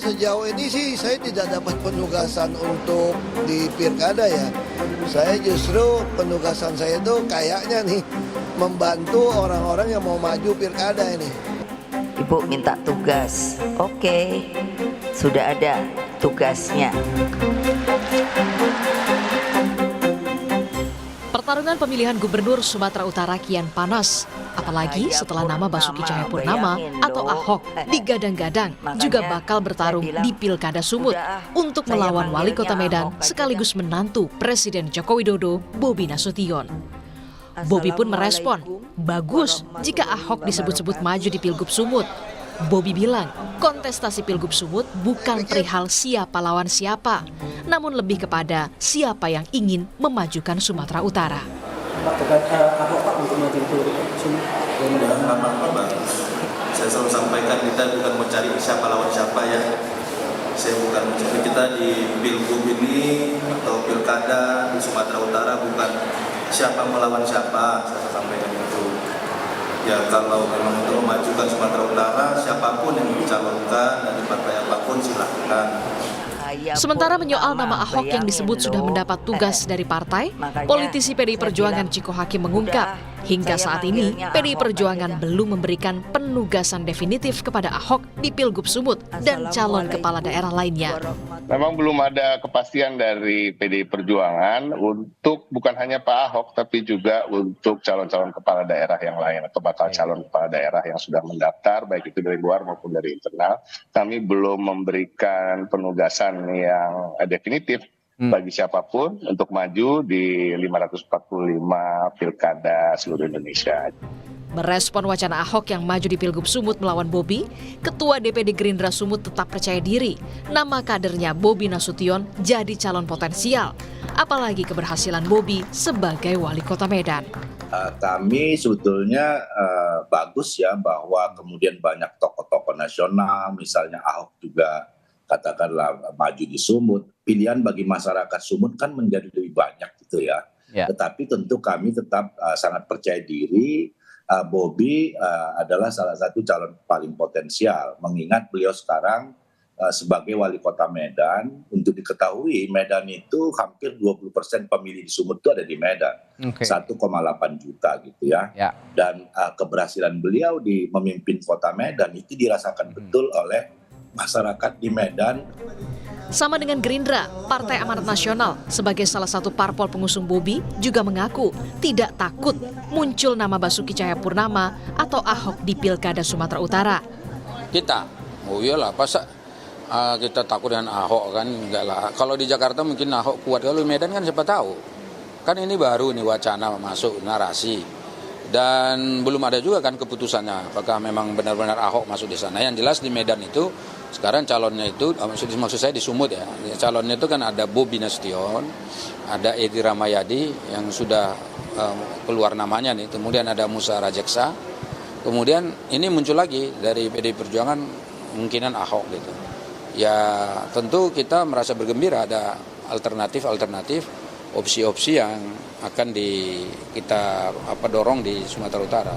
sejauh ini sih saya tidak dapat penugasan untuk di pilkada ya. Saya justru penugasan saya itu kayaknya nih membantu orang-orang yang mau maju pilkada ini. Ibu minta tugas. Oke, sudah ada tugasnya. Pertarungan pemilihan gubernur Sumatera Utara kian panas. Apalagi setelah nama Basuki Cahayapurnama atau Ahok digadang-gadang juga bakal bertarung di Pilkada Sumut untuk melawan Wali Kota Medan sekaligus menantu Presiden Joko Widodo, Bobi Nasution. Bobi pun merespon, bagus jika Ahok disebut-sebut maju di Pilgub Sumut. Bobi bilang, kontestasi Pilgub Sumut bukan perihal siapa lawan siapa, namun lebih kepada siapa yang ingin memajukan Sumatera Utara. Ahok Pak untuk maju di Pilgub Sumut? Ya, apa-apa Bang. Saya selalu sampaikan kita bukan mau cari siapa lawan siapa ya. Saya bukan mencari, kita di Pilgub ini atau Pilkada di Sumatera Utara bukan siapa melawan siapa, saya sampaikan itu. Ya kalau memang untuk memajukan Sumatera Utara, siapapun yang dicalonkan dari partai apapun silahkan. Sementara menyoal nama Ahok yang disebut sudah mendapat tugas dari partai, politisi PDI Perjuangan Ciko Hakim mengungkap, hingga saat ini PDI Perjuangan belum memberikan penugasan definitif kepada Ahok di Pilgub Sumut dan calon kepala daerah lainnya. Memang belum ada kepastian dari PDI Perjuangan untuk bukan hanya Pak Ahok, tapi juga untuk calon-calon kepala daerah yang lain atau bakal calon kepala daerah yang sudah mendaftar, baik itu dari luar maupun dari internal. Kami belum memberikan penugasan yang definitif bagi siapapun untuk maju di 545 pilkada seluruh Indonesia. Merespon wacana Ahok yang maju di Pilgub Sumut melawan Bobi, Ketua DPD Gerindra Sumut tetap percaya diri nama kadernya Bobi Nasution jadi calon potensial, apalagi keberhasilan Bobi sebagai wali kota Medan. Kami sebetulnya bagus ya bahwa kemudian banyak tokoh-tokoh nasional, misalnya Ahok juga katakanlah maju di Sumut. Pilihan bagi masyarakat Sumut kan menjadi lebih banyak gitu ya. Tetapi tentu kami tetap sangat percaya diri Bobi adalah salah satu calon paling potensial, mengingat beliau sekarang sebagai wali kota Medan. Untuk diketahui Medan itu hampir 20% pemilih di Sumut itu ada di Medan, 1,8 juta gitu ya. Dan keberhasilan beliau di memimpin kota Medan itu dirasakan betul oleh masyarakat di Medan. Sama dengan Gerindra, Partai Amanat Nasional sebagai salah satu parpol pengusung Bobi juga mengaku tidak takut muncul nama Basuki Cahayapurnama atau Ahok di Pilkada Sumatera Utara. Oh iyalah, kita takut dengan Ahok kan, enggak lah. Kalau di Jakarta mungkin Ahok kuat, kalau di Medan kan siapa tahu. Kan ini baru nih wacana masuk narasi. Dan belum ada juga kan keputusannya apakah memang benar-benar Ahok masuk di sana. Yang jelas di Medan itu sekarang calonnya itu, maksud saya di Sumut ya, calonnya itu kan ada Bobi Nasution, ada Edi Rahmayadi yang sudah keluar namanya nih, kemudian ada Musa Rajeksa, kemudian ini muncul lagi dari PDI Perjuangan kemungkinan Ahok gitu. Ya tentu kita merasa bergembira ada alternatif opsi-opsi yang akan kita dorong di Sumatera Utara.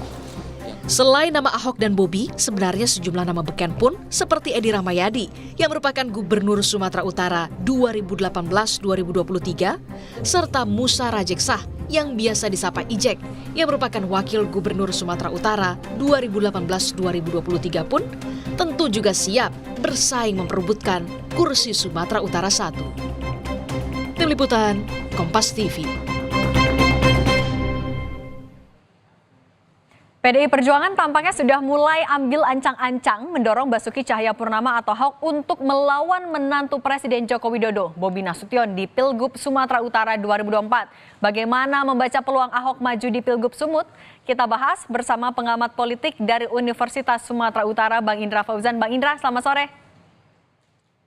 Selain nama Ahok dan Bobi, sebenarnya sejumlah nama beken pun seperti Edi Rahmayadi yang merupakan Gubernur Sumatera Utara 2018-2023 serta Musa Rajeksa yang biasa disapa Ijek yang merupakan Wakil Gubernur Sumatera Utara 2018-2023 pun tentu juga siap bersaing memperebutkan kursi Sumatera Utara 1. Tim Liputan, Kompas TV. PDI Perjuangan tampaknya sudah mulai ambil ancang-ancang mendorong Basuki Cahayapurnama atau Ahok untuk melawan menantu Presiden Joko Widodo, Bobi Nasution di Pilgub Sumatera Utara 2024. Bagaimana membaca peluang Ahok maju di Pilgub Sumut? Kita bahas bersama pengamat politik dari Universitas Sumatera Utara, Bang Indra Fauzan. Bang Indra, selamat sore.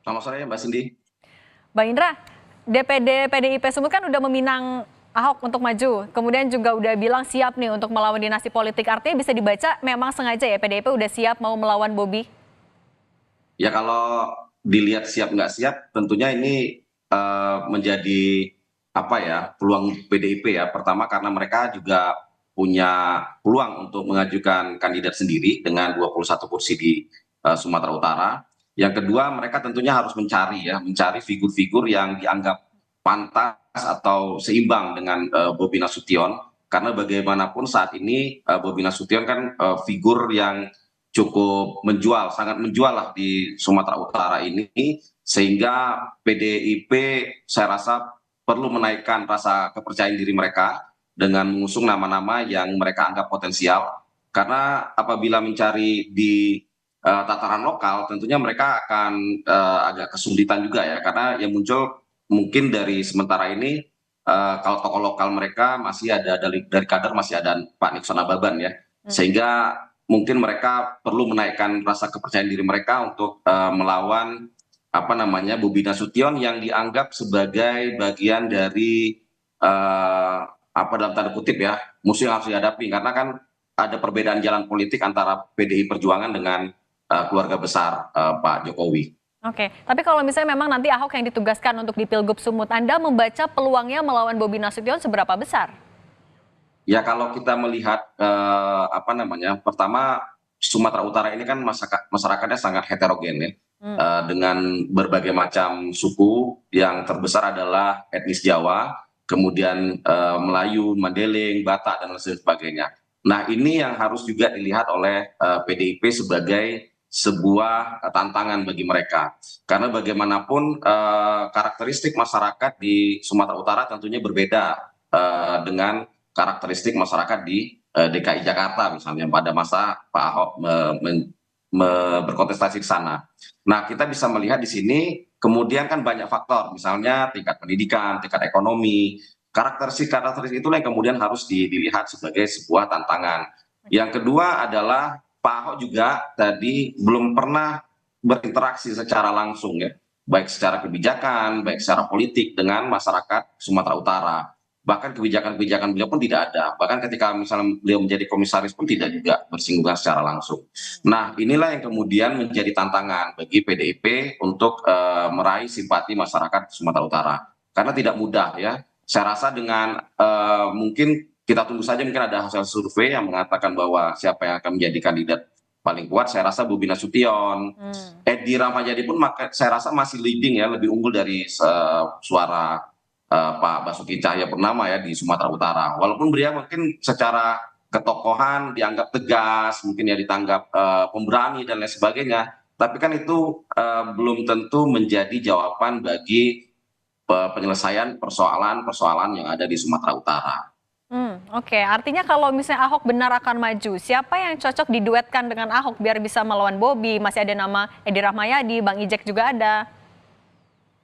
Selamat sore Mbak Cindy. Bang Indra, DPD PDIP Sumut kan udah meminang Ahok untuk maju, kemudian juga udah bilang siap nih untuk melawan dinasti politik. Artinya bisa dibaca memang sengaja ya PDIP udah siap mau melawan Bobi? Ya kalau dilihat siap nggak siap tentunya ini menjadi peluang PDIP ya. Pertama karena mereka juga punya peluang untuk mengajukan kandidat sendiri dengan 21 kursi di Sumatera Utara. Yang kedua, mereka tentunya harus mencari figur-figur yang dianggap pantas atau seimbang dengan Bobi Nasution, karena bagaimanapun saat ini Bobi Nasution kan figur yang cukup menjual, sangat menjual lah di Sumatera Utara ini, sehingga PDIP saya rasa perlu menaikkan rasa kepercayaan diri mereka dengan mengusung nama-nama yang mereka anggap potensial, karena apabila mencari di tataran lokal tentunya mereka akan agak kesulitan juga ya, karena yang muncul mungkin dari sementara ini kalau tokoh lokal mereka masih ada dari kader masih ada Pak Nixon Ababan ya, sehingga mungkin mereka perlu menaikkan rasa kepercayaan diri mereka untuk melawan Bobi Nasution yang dianggap sebagai bagian dari dalam tanda kutip ya musuh yang harus dihadapi, karena kan ada perbedaan jalan politik antara PDI Perjuangan dengan keluarga besar Pak Jokowi. Oke, tapi kalau misalnya memang nanti Ahok yang ditugaskan untuk di Pilgub Sumut, Anda membaca peluangnya melawan Bobi Nasution seberapa besar? Ya kalau kita melihat pertama Sumatera Utara ini kan masyarakatnya sangat heterogen ya, dengan berbagai macam suku, yang terbesar adalah etnis Jawa, kemudian Melayu, Mandailing, Batak dan lain sebagainya. Nah ini yang harus juga dilihat oleh PDIP sebagai sebuah tantangan bagi mereka, karena bagaimanapun karakteristik masyarakat di Sumatera Utara tentunya berbeda dengan karakteristik masyarakat di DKI Jakarta misalnya pada masa Pak Ahok berkontestasi di sana. Nah kita bisa melihat di sini kemudian kan banyak faktor, misalnya tingkat pendidikan, tingkat ekonomi, karakteristik itulah yang kemudian harus dilihat sebagai sebuah tantangan. Yang kedua adalah Pak Ahok juga tadi belum pernah berinteraksi secara langsung ya, baik secara kebijakan, baik secara politik dengan masyarakat Sumatera Utara. Bahkan kebijakan-kebijakan beliau pun tidak ada. Bahkan ketika misalnya beliau menjadi komisaris pun tidak juga bersinggungan secara langsung. Nah inilah yang kemudian menjadi tantangan bagi PDIP untuk meraih simpati masyarakat Sumatera Utara. Karena tidak mudah ya. Saya rasa dengan mungkin kita tunggu saja, mungkin ada hasil survei yang mengatakan bahwa siapa yang akan menjadi kandidat paling kuat. Saya rasa Bobi Nasution, Edi Rahmayadi pun saya rasa masih leading ya, lebih unggul dari suara Pak Basuki Cahayapurnama ya di Sumatera Utara. Walaupun beliau mungkin secara ketokohan dianggap tegas, mungkin ya ditanggap pemberani dan lain sebagainya, tapi kan itu belum tentu menjadi jawaban bagi penyelesaian persoalan-persoalan yang ada di Sumatera Utara. Oke, artinya kalau misalnya Ahok benar akan maju, siapa yang cocok diduetkan dengan Ahok biar bisa melawan Bobi? Masih ada nama Edi Rahmayadi, Bang Ijek juga ada.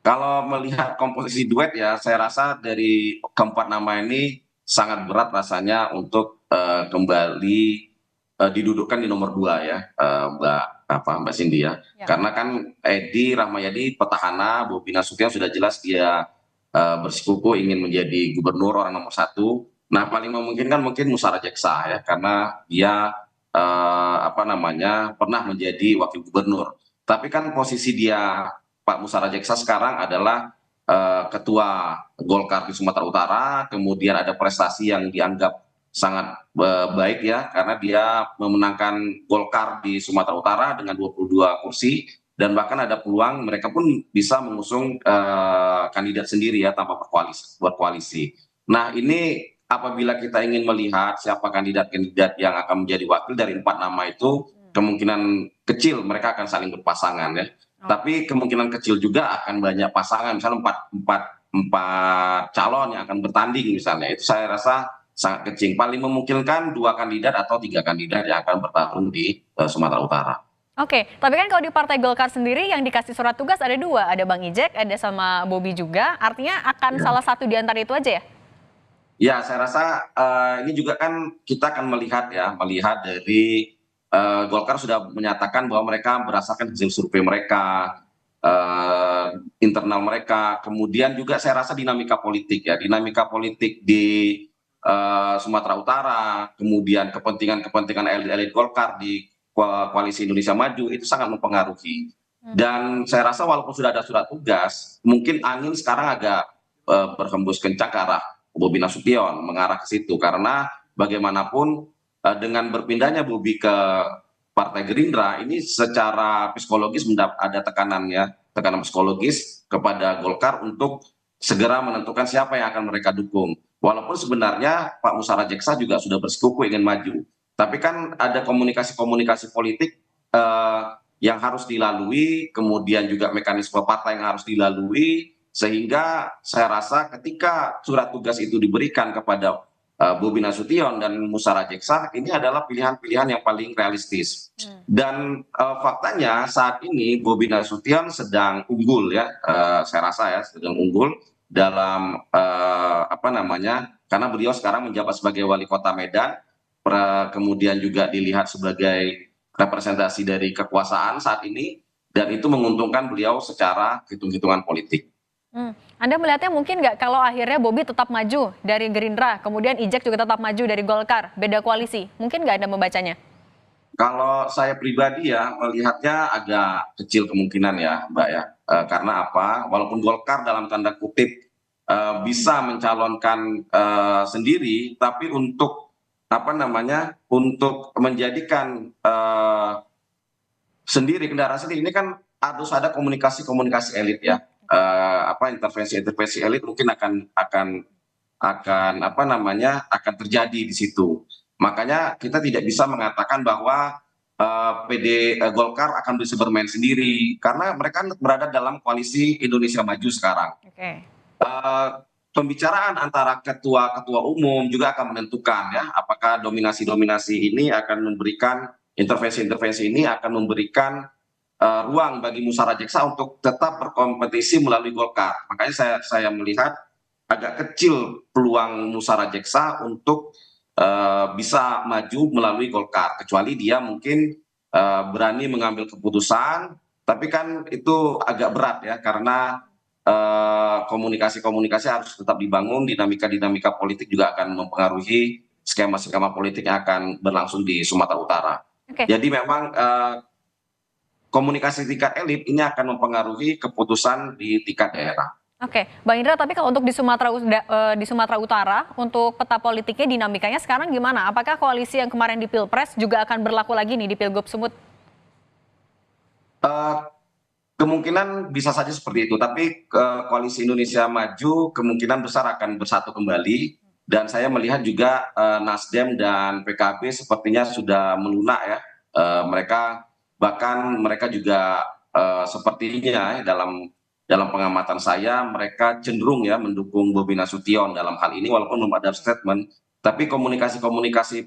Kalau melihat komposisi duet ya, saya rasa dari keempat nama ini sangat berat rasanya untuk kembali didudukkan di nomor 2 ya, Mbak Cindy ya. Karena kan Edi Rahmayadi petahana, Bobi Nasution sudah jelas dia bersikukuh ingin menjadi gubernur orang nomor 1. Nah paling memungkinkan mungkin Musara Jeksa ya, karena dia pernah menjadi wakil gubernur. Tapi kan posisi dia Pak Musara Jeksa sekarang adalah ketua Golkar di Sumatera Utara, kemudian ada prestasi yang dianggap sangat baik ya, karena dia memenangkan Golkar di Sumatera Utara dengan 22 kursi, dan bahkan ada peluang mereka pun bisa mengusung kandidat sendiri ya tanpa berkoalisi. Nah ini apabila kita ingin melihat siapa kandidat-kandidat yang akan menjadi wakil dari 4 nama itu, kemungkinan kecil mereka akan saling berpasangan ya. Tapi kemungkinan kecil juga akan banyak pasangan, misalnya empat calon yang akan bertanding misalnya. Itu saya rasa sangat kecil. Paling memungkinkan 2 kandidat atau 3 kandidat yang akan bertarung di Sumatera Utara. Oke, tapi kan kalau di Partai Golkar sendiri yang dikasih surat tugas ada 2, ada Bang Ijek, ada sama Bobi juga. Artinya akan salah satu di antara itu aja ya? Ya, saya rasa ini juga kan kita akan melihat dari Golkar sudah menyatakan bahwa mereka berdasarkan hasil survei mereka, internal mereka, kemudian juga saya rasa dinamika politik di Sumatera Utara, kemudian kepentingan elit Golkar di Koalisi Indonesia Maju itu sangat mempengaruhi. Dan saya rasa walaupun sudah ada surat tugas, mungkin angin sekarang agak berhembus kencang ke arah Bobi Nasution, mengarah ke situ, karena bagaimanapun dengan berpindahnya Bobi ke Partai Gerindra ini secara psikologis ada tekanan psikologis kepada Golkar untuk segera menentukan siapa yang akan mereka dukung. Walaupun sebenarnya Pak Musara Jeksa juga sudah bersikuku ingin maju, tapi kan ada komunikasi-komunikasi politik yang harus dilalui, kemudian juga mekanisme partai yang harus dilalui, sehingga saya rasa ketika surat tugas itu diberikan kepada Bobi Nasution dan Musara Jeksa, ini adalah pilihan-pilihan yang paling realistis. Dan faktanya saat ini Bobi Nasution sedang unggul ya, saya rasa ya sedang unggul dalam karena beliau sekarang menjabat sebagai wali kota Medan, kemudian juga dilihat sebagai representasi dari kekuasaan saat ini, dan itu menguntungkan beliau secara hitung-hitungan politik. Anda melihatnya mungkin nggak kalau akhirnya Bobi tetap maju dari Gerindra, kemudian Ijek juga tetap maju dari Golkar, beda koalisi? Mungkin nggak Anda membacanya? Kalau saya pribadi ya melihatnya agak kecil kemungkinan ya Mbak ya. Karena apa? Walaupun Golkar dalam tanda kutip bisa mencalonkan sendiri, tapi untuk untuk menjadikan kendaraan sendiri ini kan harus ada komunikasi elit ya. Intervensi elit mungkin akan terjadi di situ. Makanya kita tidak bisa mengatakan bahwa Golkar akan bisa bermain sendiri karena mereka berada dalam koalisi Indonesia Maju sekarang. Pembicaraan antara ketua umum juga akan menentukan ya apakah dominasi ini akan memberikan intervensi ini akan memberikan ruang bagi Musara Jeksa untuk tetap berkompetisi melalui Golkar. Makanya saya melihat agak kecil peluang Musara Jeksa untuk bisa maju melalui Golkar, kecuali dia mungkin berani mengambil keputusan, tapi kan itu agak berat ya karena komunikasi harus tetap dibangun, dinamika politik juga akan mempengaruhi skema politik yang akan berlangsung di Sumatera Utara. Jadi memang komunikasi tingkat elit ini akan mempengaruhi keputusan di tingkat daerah. Bang Indra, tapi kalau untuk di Sumatera Utara, untuk peta politiknya dinamikanya sekarang gimana? Apakah koalisi yang kemarin di Pilpres juga akan berlaku lagi nih di Pilgub Sumut? Kemungkinan bisa saja seperti itu, tapi koalisi Indonesia Maju kemungkinan besar akan bersatu kembali, dan saya melihat juga Nasdem dan PKB sepertinya sudah melunak ya. Mereka juga sepertinya dalam pengamatan saya mereka cenderung ya mendukung Bobi Nasution dalam hal ini, walaupun belum ada statement, tapi komunikasi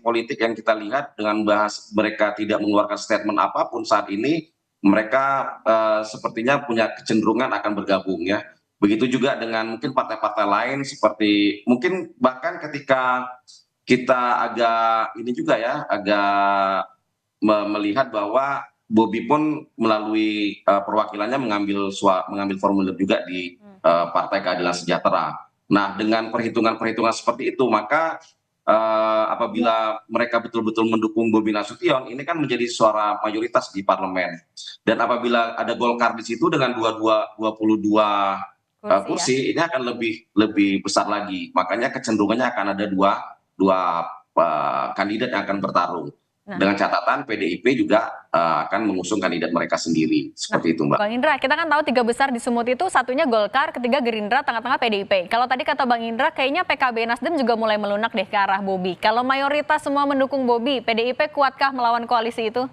politik yang kita lihat dengan mereka tidak mengeluarkan statement apapun saat ini, mereka sepertinya punya kecenderungan akan bergabung ya. Begitu juga dengan mungkin partai-partai lain, seperti mungkin bahkan ketika kita agak melihat bahwa Bobi pun melalui perwakilannya mengambil formulir juga di Partai Keadilan Sejahtera. Nah, dengan perhitungan seperti itu, maka apabila mereka betul-betul mendukung Bobi Nasution, ini kan menjadi suara mayoritas di parlemen. Dan apabila ada Golkar di situ dengan 22 kursi, ini akan lebih besar lagi. Makanya kecenderungannya akan ada dua kandidat yang akan bertarung. Dengan catatan PDIP juga akan mengusung kandidat mereka sendiri. Seperti itu Mbak. Bang Indra, kita kan tahu 3 besar di Sumut itu, satunya Golkar, ketiga Gerindra, tengah-tengah PDIP. Kalau tadi kata Bang Indra, kayaknya PKB Nasdem juga mulai melunak deh ke arah Bobi. Kalau mayoritas semua mendukung Bobi, PDIP kuatkah melawan koalisi itu?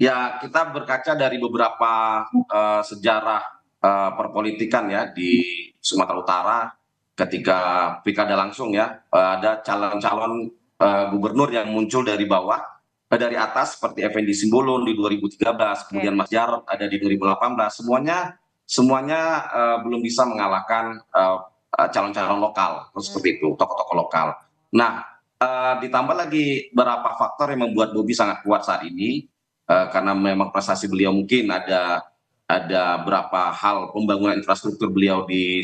Ya, kita berkaca dari beberapa sejarah perpolitikan ya di Sumatera Utara ketika pilkada langsung ya, ada calon-calon gubernur yang muncul dari bawah, dari atas seperti Effendi Simbolon di 2013, kemudian Mas Jarod ada di 2018, semuanya belum bisa mengalahkan calon-calon lokal, seperti itu, tokoh-tokoh lokal. Nah, ditambah lagi beberapa faktor yang membuat Bobi sangat kuat saat ini, karena memang prestasi beliau mungkin ada beberapa hal pembangunan infrastruktur beliau di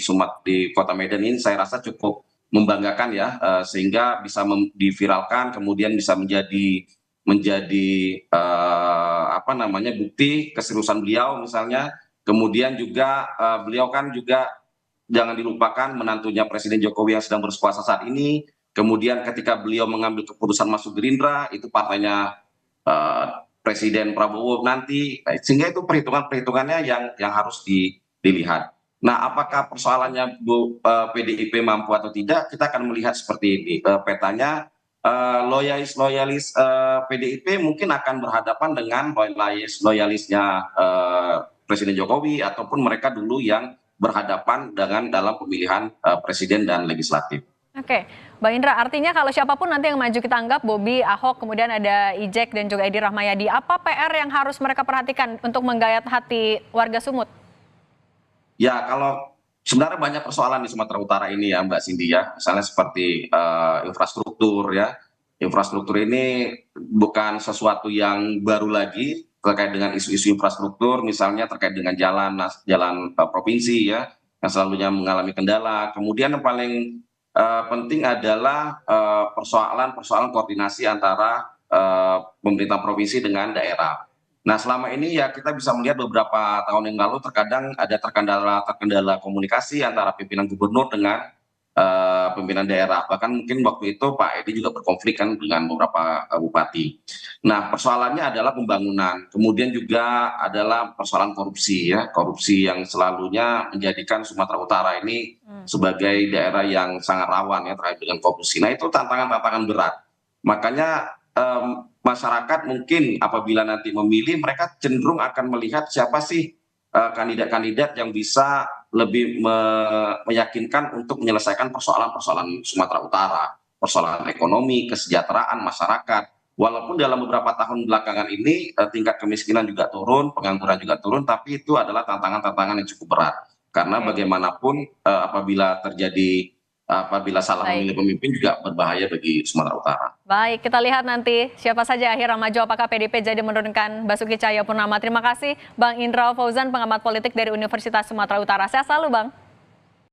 Kota Medan ini saya rasa cukup membanggakan ya, sehingga bisa diviralkan, kemudian bisa menjadi bukti keseriusan beliau misalnya. Kemudian juga beliau kan juga jangan dilupakan menantunya Presiden Jokowi yang sedang berkuasa saat ini. Kemudian ketika beliau mengambil keputusan masuk Gerindra, itu partainya Presiden Prabowo nanti, sehingga itu perhitungannya yang harus dilihat. Nah, apakah persoalannya PDIP mampu atau tidak, kita akan melihat seperti ini. Petanya loyalis PDIP mungkin akan berhadapan dengan loyalisnya Presiden Jokowi, ataupun mereka dulu yang berhadapan dengan dalam pemilihan presiden dan legislatif. Oke, Bang Indra, artinya kalau siapapun nanti yang maju kita anggap Bobi, Ahok, kemudian ada Ijek dan juga Edi Rahmayadi, apa PR yang harus mereka perhatikan untuk menggayat hati warga Sumut? Ya, kalau sebenarnya banyak persoalan di Sumatera Utara ini ya Mbak Cindy ya, misalnya seperti infrastruktur ya. Infrastruktur ini bukan sesuatu yang baru lagi terkait dengan isu-isu infrastruktur, misalnya terkait dengan jalan provinsi ya, yang selalunya mengalami kendala. Kemudian yang paling penting adalah persoalan koordinasi antara pemerintah provinsi dengan daerah. Nah, selama ini ya kita bisa melihat beberapa tahun yang lalu terkadang ada terkendala komunikasi antara pimpinan gubernur dengan pimpinan daerah. Bahkan mungkin waktu itu Pak Edi juga berkonflik kan dengan beberapa bupati. Nah, persoalannya adalah pembangunan. Kemudian juga adalah persoalan korupsi ya, korupsi yang selalunya menjadikan Sumatera Utara ini sebagai daerah yang sangat rawan ya terkait dengan korupsi. Nah, itu tantangan-tantangan berat. Makanya masyarakat mungkin apabila nanti memilih, mereka cenderung akan melihat siapa sih kandidat-kandidat yang bisa lebih meyakinkan untuk menyelesaikan persoalan-persoalan Sumatera Utara, persoalan ekonomi, kesejahteraan masyarakat. Walaupun dalam beberapa tahun belakangan ini tingkat kemiskinan juga turun, pengangguran juga turun, tapi itu adalah tantangan-tantangan yang cukup berat. Karena bagaimanapun apabila salah memilih pemimpin juga berbahaya bagi Sumatera Utara. Baik, kita lihat nanti siapa saja akhirnya maju, apakah PDIP jadi menurunkan Basuki Cahayapurnama. Terima kasih Bang Indra Fauzan, pengamat politik dari Universitas Sumatera Utara. Sehat selalu Bang.